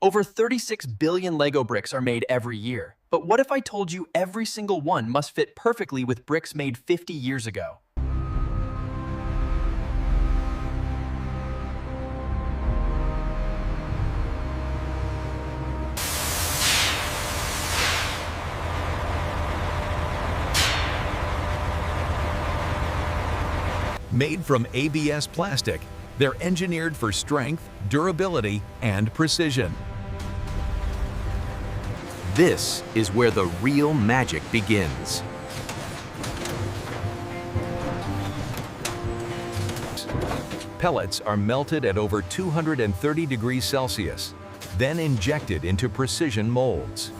Over 36 billion Lego bricks are made every year. But what if I told you every single one must fit perfectly with bricks made 50 years ago? Made from ABS plastic, they're engineered for strength, durability, and precision. This is where the real magic begins. Pellets are melted at over 230 degrees Celsius, then injected into precision molds.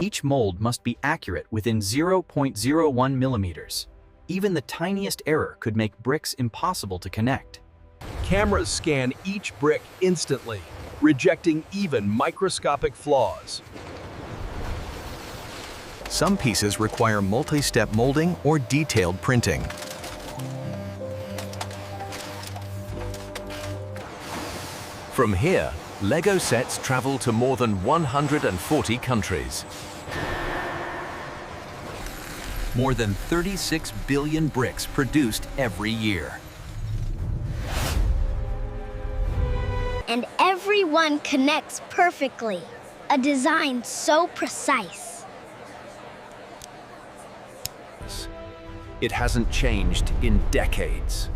Each mold must be accurate within 0.01 millimeters. Even the tiniest error could make bricks impossible to connect. Cameras scan each brick instantly, rejecting even microscopic flaws. Some pieces require multi-step molding or detailed printing. From here, Lego sets travel to more than 140 countries. More than 36 billion bricks produced every year. And every one connects perfectly. A design so precise. It hasn't changed in decades.